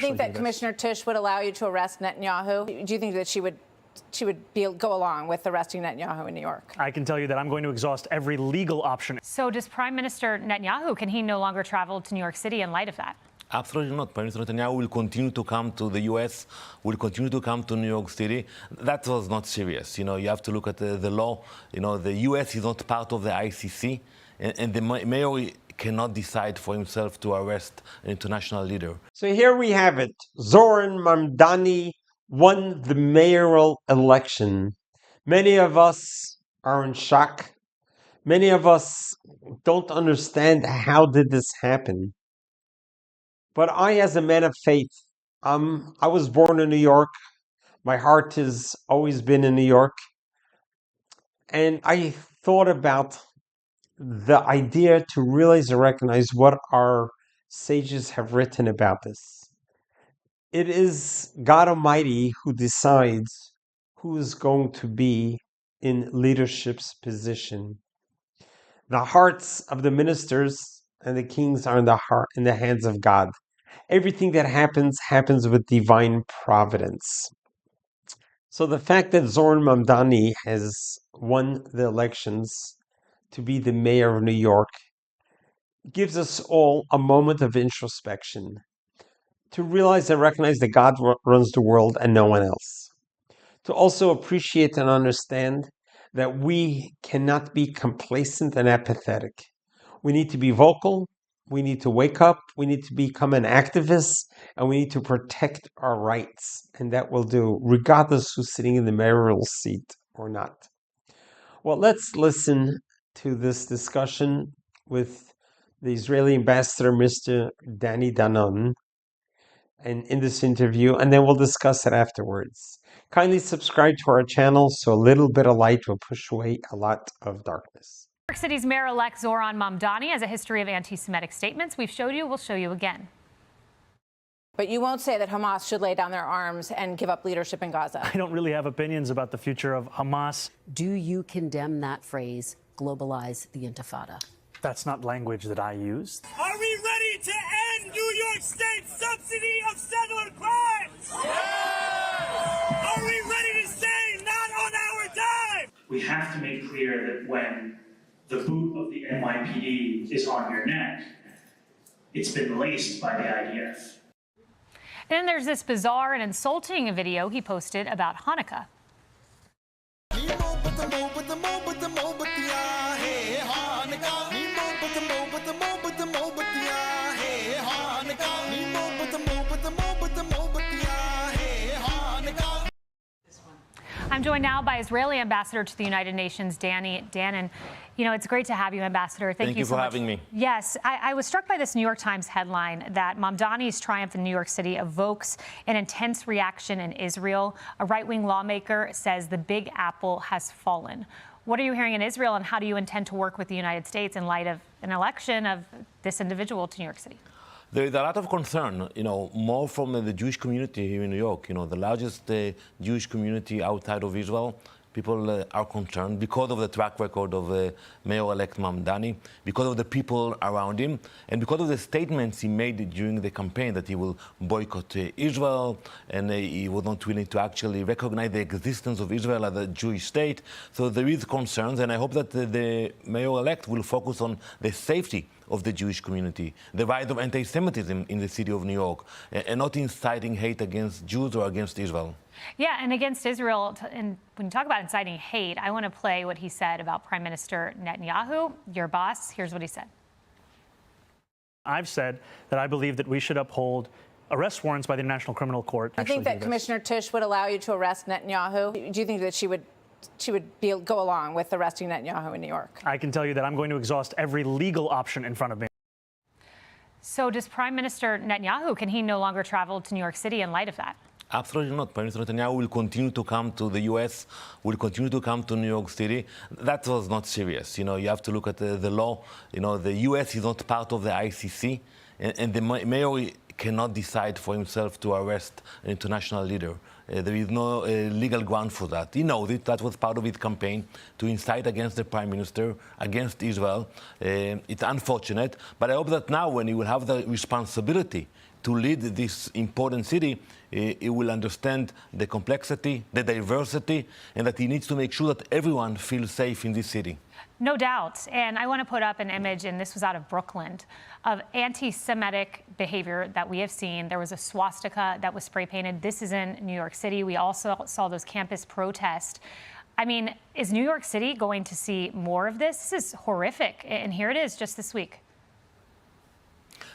Do you think that Commissioner Tisch would allow you to arrest Netanyahu? Do you think that she would go along with arresting Netanyahu in New York? I can tell you that I'm going to exhaust every legal option. So does Prime Minister Netanyahu, can he no longer travel to New York City in light of that? Absolutely not. Prime Minister Netanyahu will continue to come to the U.S., will continue to come to New York City. That was not serious. You have to look at the law. The U.S. is not part of the ICC, and the mayor cannot decide for himself to arrest an international leader. So here we have it. Zohran Mamdani won the mayoral election. Many of us are in shock. Many of us don't understand how did this happen. But I, as a man of faith, I was born in New York. My heart has always been in New York. And I thought about the idea to realize and recognize what our sages have written about this. It is God Almighty who decides who is going to be in leadership's position. The hearts of the ministers and the kings are in the hands of God. Everything that happens with divine providence. So the fact that Zohran Mamdani has won the elections to be the mayor of New York gives us all a moment of introspection, to realize and recognize that God runs the world and no one else. To also appreciate and understand that we cannot be complacent and apathetic. We need to be vocal, we need to wake up, we need to become an activist, and we need to protect our rights. And that we'll do, regardless who's sitting in the mayoral seat or not. Well, let's listen to this discussion with the Israeli ambassador, Mr. Danon, and in this interview, and then we'll discuss it afterwards. Kindly subscribe to our channel so a little bit of light will push away a lot of darkness. New York City's mayor-elect Zohran Mamdani has a history of anti-Semitic statements. We've showed you, we'll show you again. But you won't say that Hamas should lay down their arms and give up leadership in Gaza. I don't really have opinions about the future of Hamas. Do you condemn that phrase, globalize the Intifada? That's not language that I use. Are we ready to end New York State's subsidy of settler crimes? Yeah! Are we ready to say not on our dime? We have to make clear that when the boot of the NYPD is on your neck, it's been laced by the IDF. Then there's this bizarre and insulting video he posted about Hanukkah. I'm joined now by Israeli Ambassador to the United Nations, Danon. It's great to have you, Ambassador. Thank you so much for having me. Yes, I was struck by this New York Times headline that Mamdani's triumph in New York City evokes an intense reaction in Israel. A right-wing lawmaker says the Big Apple has fallen. What are you hearing in Israel, and how do you intend to work with the United States in light of an election of this individual to New York City? There is a lot of concern, more from the Jewish community here in New York. The largest Jewish community outside of Israel. People are concerned because of the track record of Mayor-elect Mamdani, because of the people around him, and because of the statements he made during the campaign that he will boycott Israel, and he was not willing to actually recognize the existence of Israel as a Jewish state. So there is concerns, and I hope that the Mayor-elect will focus on the safety of the Jewish community, the rise of anti-Semitism in the city of New York, and not inciting hate against Jews or against Israel. Yeah, and against Israel, and when you talk about inciting hate, I want to play what he said about Prime Minister Netanyahu, your boss. Here's what he said. I've said that I believe that we should uphold arrest warrants by the International Criminal Court. Do you think that Commissioner Tisch would allow you to arrest Netanyahu? Do you think that she would go along with arresting Netanyahu in New York? I can tell you that I'm going to exhaust every legal option in front of me. So does Prime Minister Netanyahu, can he no longer travel to New York City in light of that? Absolutely not. Prime Minister Netanyahu will continue to come to the U.S., will continue to come to New York City. That was not serious. You have to look at the law. The U.S. is not part of the ICC, and the mayor cannot decide for himself to arrest an international leader. There is no legal ground for that. He knows it. That was part of his campaign, to incite against the Prime Minister, against Israel. It's unfortunate, but I hope that now, when he will have the responsibility to lead this important city, he will understand the complexity, the diversity, and that he needs to make sure that everyone feels safe in this city. No doubt. And I want to put up an image, and this was out of Brooklyn, of anti-Semitic behavior that we have seen. There was a swastika that was spray painted. This is in New York City. We also saw those campus protests. I mean, is New York City going to see more of this? This is horrific. And here it is just this week.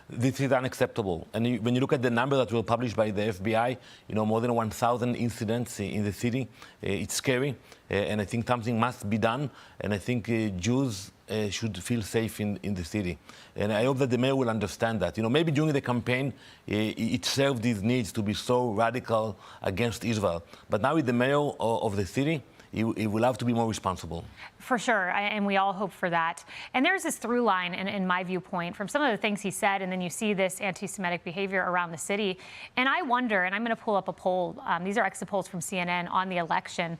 This is unacceptable. And when you look at the number that were published by the FBI, more than 1,000 incidents in the city, it's scary. And I think something must be done. And I think Jews should feel safe in the city. And I hope that the mayor will understand that. Maybe during the campaign, it served his needs to be so radical against Israel. But now with the mayor of the city, he will have to be more responsible. For sure, and we all hope for that. And there's this through line, in my viewpoint, from some of the things he said, and then you see this anti-Semitic behavior around the city. And I wonder, and I'm going to pull up a poll, these are exit polls from CNN on the election.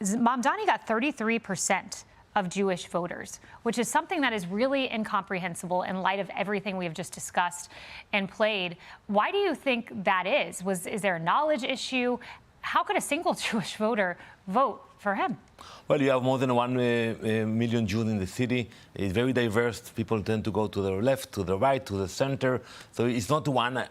Mamdani got 33% of Jewish voters, which is something that is really incomprehensible in light of everything we have just discussed and played. Why do you think that is? Is there a knowledge issue? How could a single Jewish voter vote for him? Well, you have more than 1 million Jews in the city. It's very diverse. People tend to go to the left, to the right, to the center. So it's not one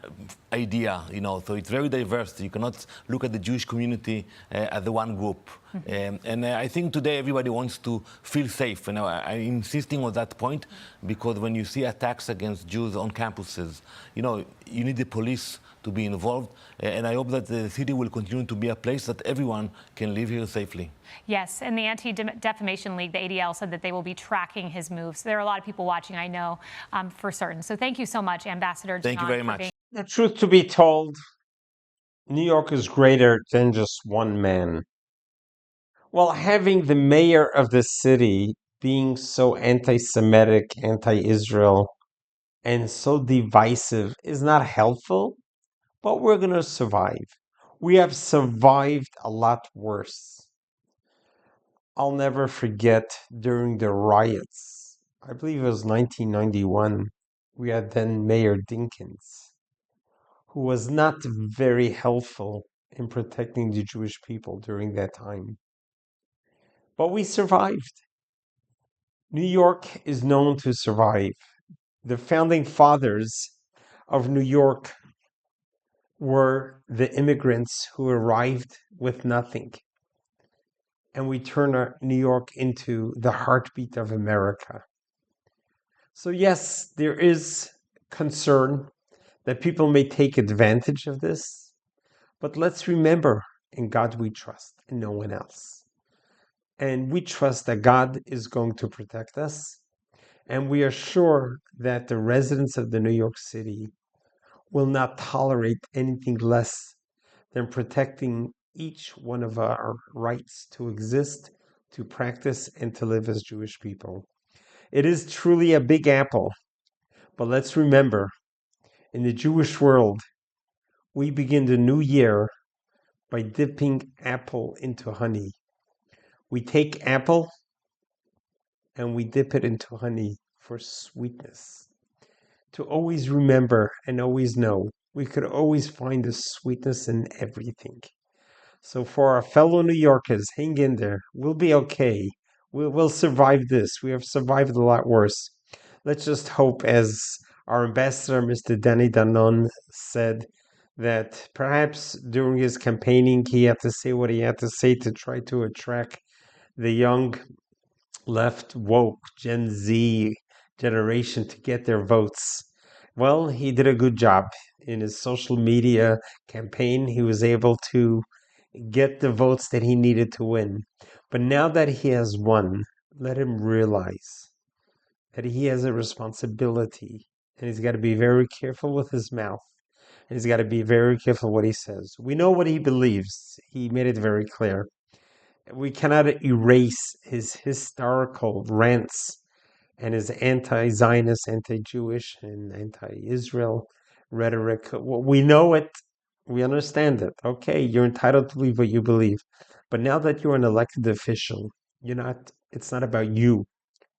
idea, So it's very diverse. You cannot look at the Jewish community as the one group. And I think today everybody wants to feel safe. And I'm insisting on that point because when you see attacks against Jews on campuses, you need the police to be involved. And I hope that the city will continue to be a place that everyone can live here safely. Yes, and the Anti-Defamation League, the ADL, said that they will be tracking his moves. There are a lot of people watching, I know, for certain. So thank you so much, Ambassador Danon. Thank you very much. The truth to be told, New York is greater than just one man. Well, having the mayor of the city being so anti-Semitic, anti-Israel, and so divisive is not helpful, but we're going to survive. We have survived a lot worse. I'll never forget during the riots, I believe it was 1991, we had then Mayor Dinkins, who was not very helpful in protecting the Jewish people during that time. But we survived. New York is known to survive. The founding fathers of New York were the immigrants who arrived with nothing. And we turn New York into the heartbeat of America. So yes, there is concern that people may take advantage of this, but let's remember, in God we trust, and no one else. And we trust that God is going to protect us, and we are sure that the residents of the New York City will not tolerate anything less than protecting each one of our rights to exist, to practice, and to live as Jewish people. It is truly a big apple, but let's remember, in the Jewish world, we begin the new year by dipping apple into honey. We take apple and we dip it into honey for sweetness. To always remember and always know, we could always find the sweetness in everything. So for our fellow New Yorkers, hang in there. We'll be okay. We'll survive this. We have survived a lot worse. Let's just hope, as our ambassador, Mr. Danon, said, that perhaps during his campaigning, he had to say what he had to say to try to attract the young left woke Gen Z generation to get their votes. Well, he did a good job in his social media campaign. He was able to get the votes that he needed to win. But now that he has won, let him realize that he has a responsibility, and he's got to be very careful with his mouth, and he's got to be very careful what he says. We know what he believes. He made it very clear. We cannot erase his historical rants and his anti-Zionist, anti-Jewish, and anti-Israel rhetoric. We know it. We understand it. Okay, you're entitled to believe what you believe. But now that you're an elected official, it's not about you.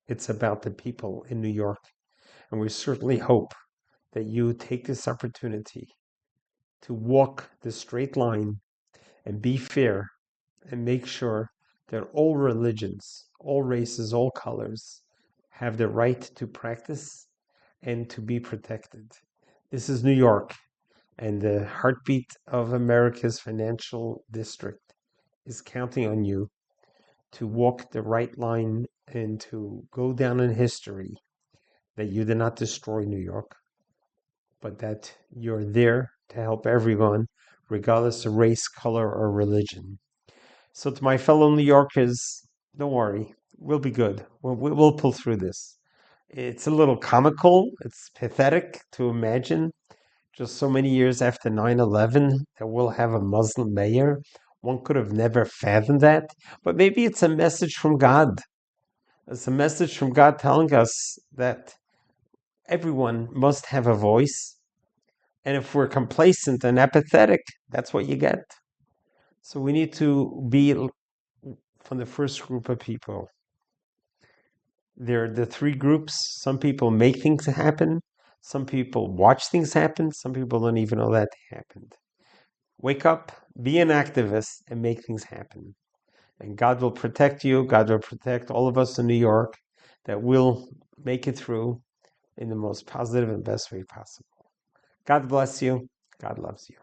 It's about the people in New York. And we certainly hope that you take this opportunity to walk the straight line and be fair and make sure that all religions, all races, all colors have the right to practice and to be protected. This is New York, and the heartbeat of America's financial district is counting on you to walk the right line and to go down in history that you did not destroy New York, but that you're there to help everyone, regardless of race, color, or religion. So to my fellow New Yorkers, don't worry, we'll be good. We'll pull through this. It's a little comical, it's pathetic to imagine just so many years after 9/11 that we'll have a Muslim mayor. One could have never fathomed that, but maybe it's a message from God. It's a message from God telling us that everyone must have a voice. And if we're complacent and apathetic, that's what you get. So we need to be from the first group of people. There are the three groups. Some people make things happen. Some people watch things happen. Some people don't even know that they happened. Wake up, be an activist, and make things happen. And God will protect you. God will protect all of us in New York that will make it through in the most positive and best way possible. God bless you. God loves you.